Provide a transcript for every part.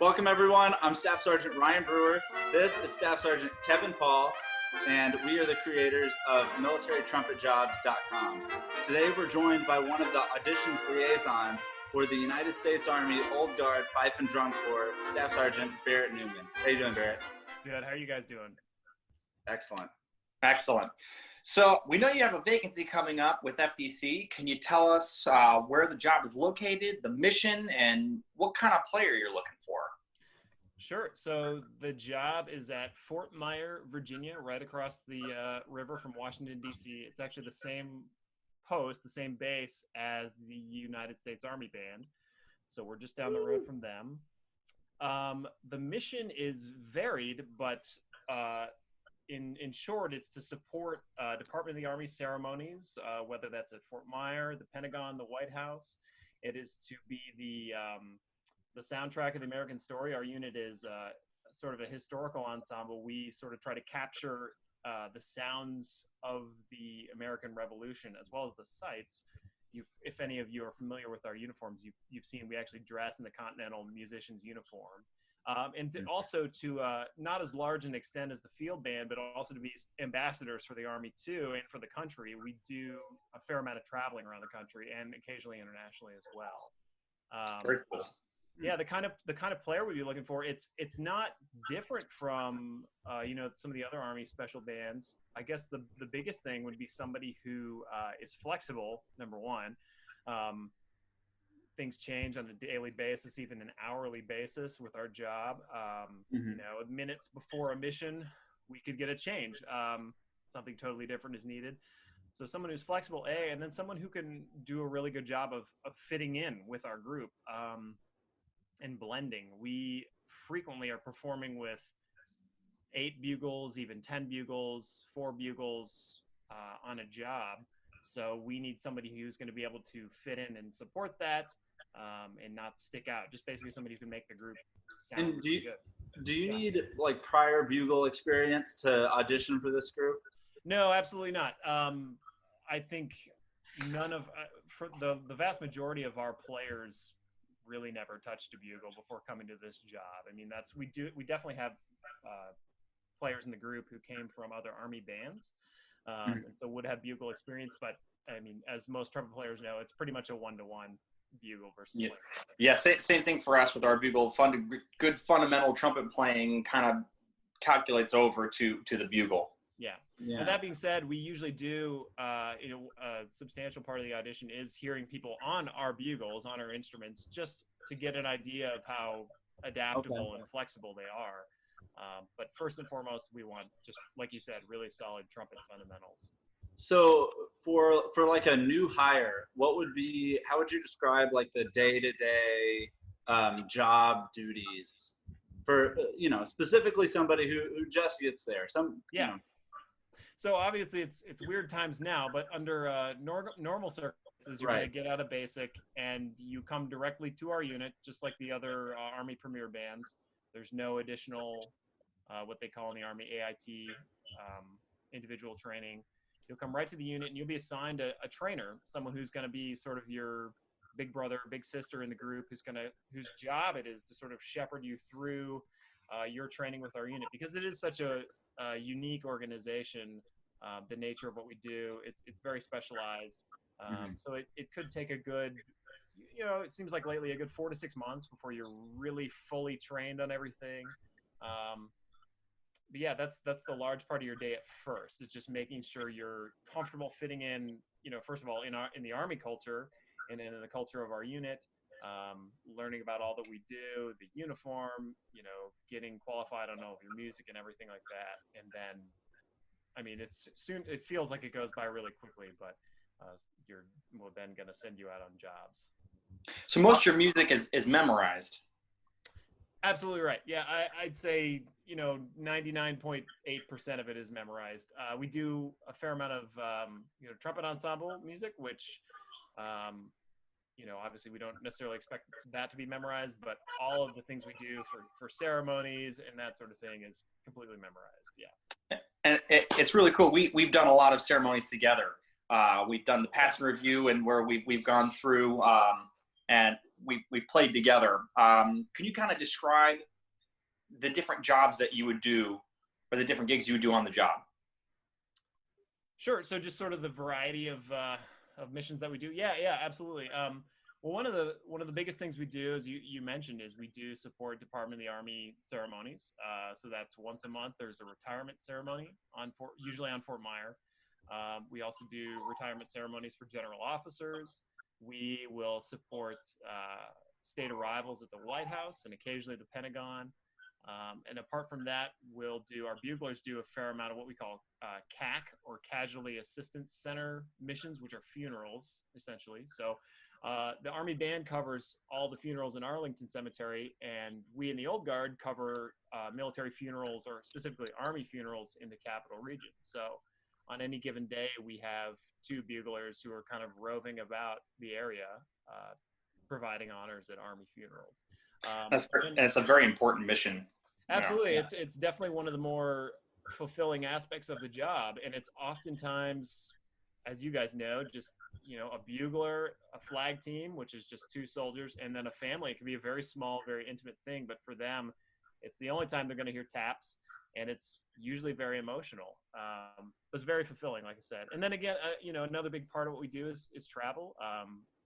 Welcome everyone, I'm Staff Sgt. Ryan Brewer. This is Staff Sgt. Kevin Paul, and we are the creators of MilitaryTrumpetJobs.com. Today we're joined by one of the Auditions liaisons for the United States Army Old Guard Fife and Drum Corps, Staff Sgt. Barret Newman. How you doing, Barret? Good, how are you guys doing? Excellent. Excellent. So we know you have a vacancy coming up with FDC. Can you tell us where the job is located, the mission, and what kind of player you're looking for? Sure. So the job is at Fort Myer, Virginia, right across the river from Washington, D.C. It's actually the same post, the same base as the United States Army Band. So we're just down the road from them. The mission is varied, but in short, it's to support Department of the Army ceremonies, whether that's at Fort Myer, the Pentagon, the White House. It is to be the soundtrack of the American story. Our unit is sort of a historical ensemble. We sort of try to capture the sounds of the American Revolution as well as the sights. If any of you are familiar with our uniforms, you've seen we actually dress in the Continental musician's uniform. Also to not as large an extent as the field band, but also to be ambassadors for the Army too, and for the country. We do a fair amount of traveling around the country and occasionally internationally as well. Very cool. Yeah, the kind of player we'd be looking for. It's not different from some of the other Army special bands. I guess the biggest thing would be somebody who is flexible. Number one. Things change on a daily basis, even an hourly basis with our job. Minutes before a mission, we could get a change. Something totally different is needed. So someone who's flexible, and then someone who can do a really good job of fitting in with our group and blending. We frequently are performing with 8 bugles, even 10 bugles, 4 bugles on a job. So we need somebody who's going to be able to fit in and support that. And not stick out. Just basically somebody who can make the group sound And really good. Do you need like prior bugle experience to audition for this group? No, absolutely not. I think none of for the vast majority of our players really never touched a bugle before coming to this job. I mean, we definitely have players in the group who came from other Army bands, and so would have bugle experience. But I mean, as most trumpet players know, it's pretty much a one-to-one bugle versus same thing for us with our bugle. Good fundamental trumpet playing kind of calculates over to the bugle. Yeah. And that being said, we usually do a substantial part of the audition is hearing people on our bugles, on our instruments, just to get an idea of how adaptable and flexible they are. But first and foremost, we want, just like you said, really solid trumpet fundamentals. So for like a new hire, how would you describe like the day-to-day job duties for, specifically somebody who just gets there? So obviously it's weird times now, but under normal circumstances, you're going to get out of basic and you come directly to our unit, just like the other Army Premier bands. There's no additional, what they call in the Army AIT, individual training. You'll come right to the unit and you'll be assigned a trainer, someone who's going to be sort of your big brother, big sister in the group, whose job it is to sort of shepherd you through your training with our unit, because it is such a unique organization. The nature of what we do, it's very specialized. So it could take a good, it seems like lately a good 4 to 6 months before you're really fully trained on everything. But yeah, that's the large part of your day at first. It's just making sure you're comfortable fitting in, first of all, in the Army culture and in the culture of our unit, learning about all that we do, the uniform, getting qualified on all of your music and everything like that. And then, I mean, it feels like it goes by really quickly, but we're then going to send you out on jobs. So most of your music is memorized. Absolutely right. Yeah, I'd say 99.8% of it is memorized. We do a fair amount of trumpet ensemble music, which obviously we don't necessarily expect that to be memorized, but all of the things we do for ceremonies and that sort of thing is completely memorized. Yeah. And it's really cool. We've done a lot of ceremonies together. We've done the pass and review, and where we've gone through, and we've played together. Can you kind of describe the different jobs that you would do, or the different gigs you would do on the job? Sure. So just sort of the variety of missions that we do. Yeah, absolutely. Well, one of the biggest things we do, as you mentioned, is we do support Department of the Army ceremonies. So that's once a month. There's a retirement ceremony usually on Fort Myer. We also do retirement ceremonies for general officers. We will support state arrivals at the White House and occasionally the Pentagon. And apart from that, our buglers do a fair amount of what we call CAC, or Casualty Assistance Center missions, which are funerals, essentially. So the Army Band covers all the funerals in Arlington Cemetery, and we in the Old Guard cover military funerals, or specifically Army funerals, in the Capital Region. So on any given day, we have 2 buglers who are kind of roving about the area, providing honors at Army funerals. And it's a very important mission. Absolutely. Yeah. It's definitely one of the more fulfilling aspects of the job. And it's oftentimes, as you guys know, just, a bugler, a flag team, which is just 2 soldiers, and then a family. It can be a very small, very intimate thing, but for them, it's the only time they're going to hear taps, and it's usually very emotional. It's very fulfilling, like I said. And then again, another big part of what we do is travel.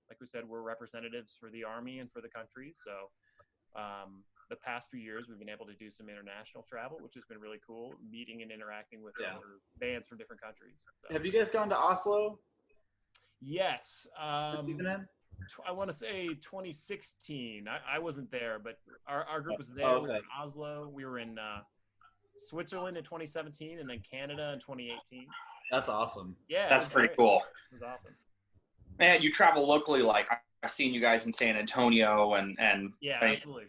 Like we said, we're representatives for the Army and for the country. So the past few years, we've been able to do some international travel, which has been really cool, meeting and interacting with other bands from different countries. So. Have you guys gone to Oslo? Yes. I want to say 2016. I wasn't there, but our group was there. Oh, okay. We were in Oslo. We were in Switzerland in 2017, and then Canada in 2018. That's awesome. Yeah. That's pretty cool. It was awesome. Man, you travel locally. Like, I've seen you guys in San Antonio and yeah, absolutely.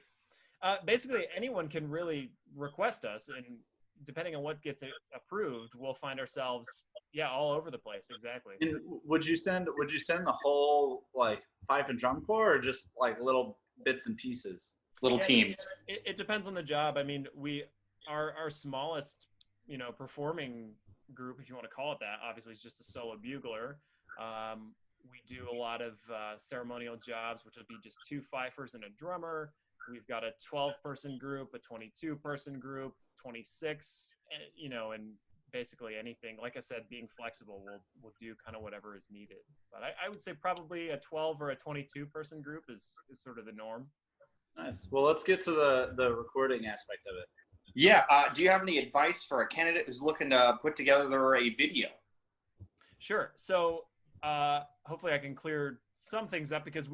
Basically, anyone can really request us, and depending on what gets approved, we'll find ourselves, all over the place. Exactly. And would you send the whole fife and drum corps, or just little bits and pieces, little teams? It depends on the job. I mean, our smallest, performing group, if you want to call it that, obviously is just a solo bugler. We do a lot of ceremonial jobs, which would be just 2 fifers and a drummer. We've got a 12-person group, a 22-person group, 26, and basically anything. Like I said, being flexible, we'll do kind of whatever is needed. But I would say probably a 12 or a 22-person group is sort of the norm. Nice. Well, let's get to the recording aspect of it. Yeah. Do you have any advice for a candidate who's looking to put together a video? Sure. So hopefully I can clear some things up, because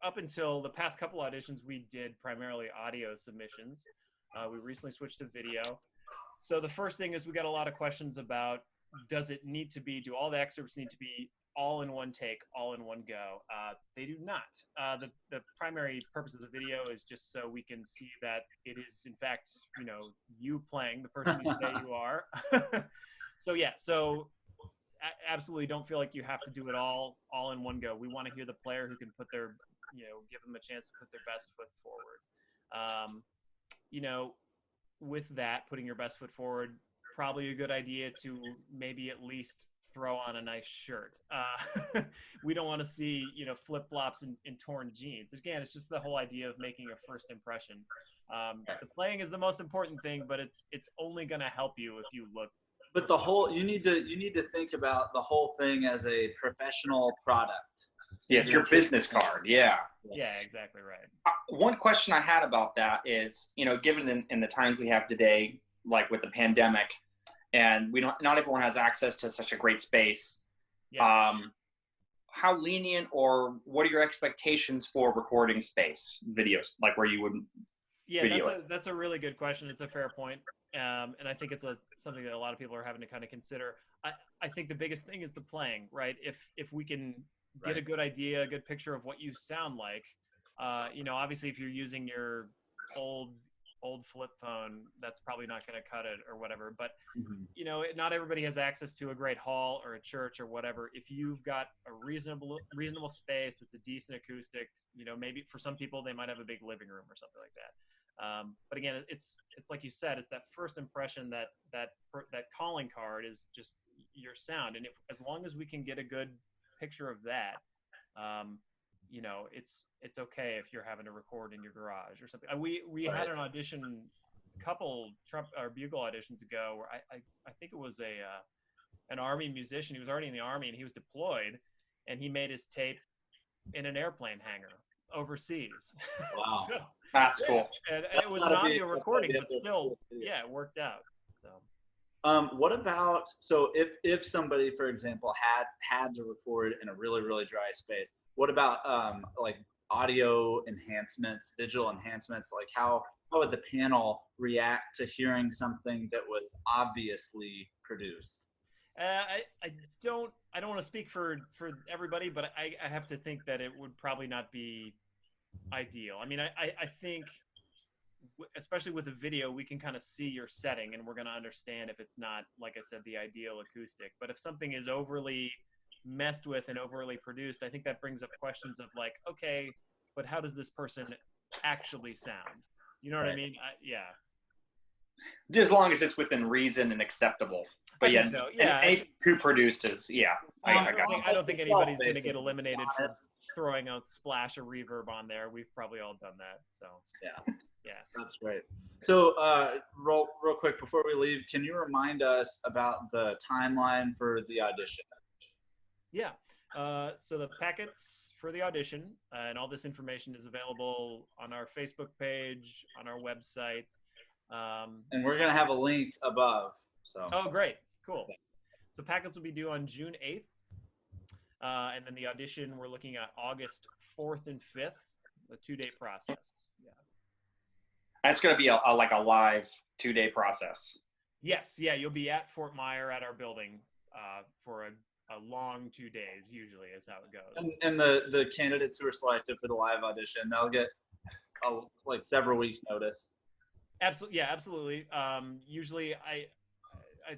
up until the past couple auditions, we did primarily audio submissions. We recently switched to video. So the first thing is, we got a lot of questions about, do all the excerpts need to be all in one take, all in one go? They do not. The primary purpose of the video is just so we can see that it is, in fact, you playing the person you say you are. So absolutely don't feel like you have to do it all in one go. We want to hear the player who can put their, give them a chance to put their best foot forward. With that, putting your best foot forward, probably a good idea to maybe at least throw on a nice shirt. We don't want to see, flip-flops and torn jeans. Again, it's just the whole idea of making a first impression. The playing is the most important thing, but it's only going to help you if you look. But you need to think about the whole thing as a professional product. Yeah, it's your business card. Yeah. Yeah, exactly right. One question I had about that is, given in the times we have today, like with the pandemic, and not everyone has access to such a great space. Yeah. How lenient, or what are your expectations for recording space videos, like where you would? Yeah, that's a really good question. It's a fair point. And I think it's something that a lot of people are having to kind of consider. I think the biggest thing is the playing, right? If we can get a good idea, a good picture of what you sound like, obviously if you're using your old flip phone, that's probably not going to cut it or whatever. But, not everybody has access to a great hall or a church or whatever. If you've got a reasonable space, it's a decent acoustic, maybe for some people, they might have a big living room or something like that. But again, it's like you said, it's that first impression, that calling card is just your sound. And as long as we can get a good picture of that, it's okay if you're having to record in your garage or something. We had an audition, couple bugle auditions ago, where I think it was an Army musician. He was already in the Army and he was deployed, and he made his tape in an airplane hangar overseas. Wow. So, that's cool. And it was an audio recording, but still, it worked out. So. What about, so if somebody, for example, had to record in a really, really dry space, what about like audio enhancements, digital enhancements? Like how would the panel react to hearing something that was obviously produced? I don't want to speak for everybody, but I have to think that it would probably not be ideal. I mean, I think, especially with a video, we can kind of see your setting and we're going to understand if it's not, like I said, the ideal acoustic. But if something is overly messed with and overly produced, I think that brings up questions of like, okay, but how does this person actually sound? You know what I mean? As long as it's within reason and acceptable. But anything too produced is, I don't think anybody's going to get eliminated for throwing a splash of reverb on there. We've probably all done that. So yeah, that's great. So real quick before we leave, can you remind us about the timeline for the audition? Yeah. So the packets for the audition and all this information is available on our Facebook page, on our website. And we're going to have a link above. So. Oh, great. Cool. So packets will be due on June 8th. And then the audition, we're looking at August 4th and 5th, a 2-day process. Yeah. That's going to be like a live 2-day process. Yes. Yeah. You'll be at Fort Myer at our building for a long 2 days, usually is how it goes. And the candidates who are selected for the live audition, they'll get like several weeks notice. Absolutely. Yeah, absolutely. Usually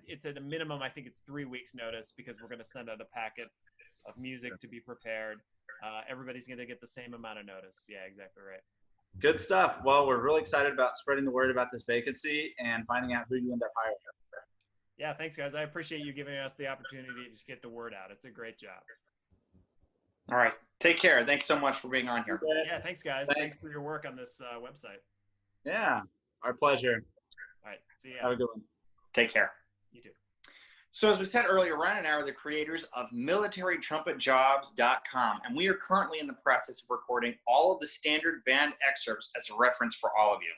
it's at a minimum, I think it's 3 weeks notice, because we're going to send out a packet of music to be prepared. Everybody's going to get the same amount of notice. Yeah, exactly right. Good stuff. Well, we're really excited about spreading the word about this vacancy and finding out who you end up hiring. Yeah, thanks, guys. I appreciate you giving us the opportunity to get the word out. It's a great job. All right. Take care. Thanks so much for being on here. Yeah, thanks, guys. Thanks for your work on this website. Yeah, our pleasure. All right. See ya. Have a good one. Take care. You too. So as we said earlier, Ryan and I are the creators of MilitaryTrumpetJobs.com, and we are currently in the process of recording all of the standard band excerpts as a reference for all of you.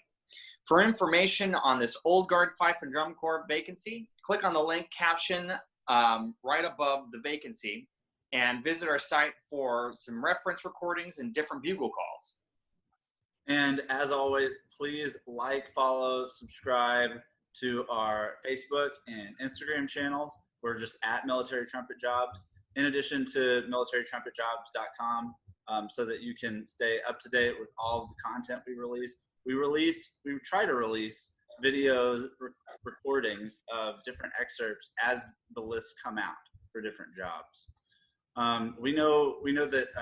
For information on this Old Guard Fife and Drum Corps vacancy, click on the link caption right above the vacancy and visit our site for some reference recordings and different bugle calls. And as always, please like, follow, subscribe to our Facebook and Instagram channels. We're just at Military Trumpet Jobs, in addition to MilitaryTrumpetJobs.com, so that you can stay up to date with all of the content we release. We try to release videos, recordings of different excerpts as the lists come out for different jobs. We know that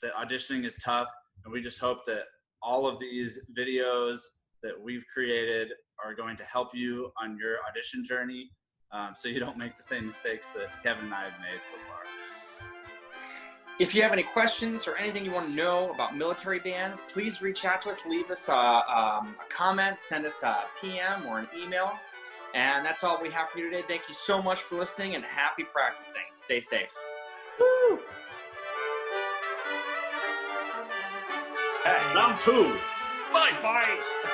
that auditioning is tough, and we just hope that all of these videos that we've created are going to help you on your audition journey, so you don't make the same mistakes that Kevin and I have made so far. If you have any questions or anything you want to know about military bands, please reach out to us, leave us a comment, send us a PM or an email. And that's all we have for you today. Thank you so much for listening, and happy practicing. Stay safe. Woo! Hey. Round 2. Fight!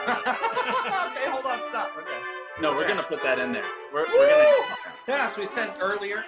Okay, hold on, stop. Okay. No, we're going to put that in there. We're going to. Yeah, so we sent earlier.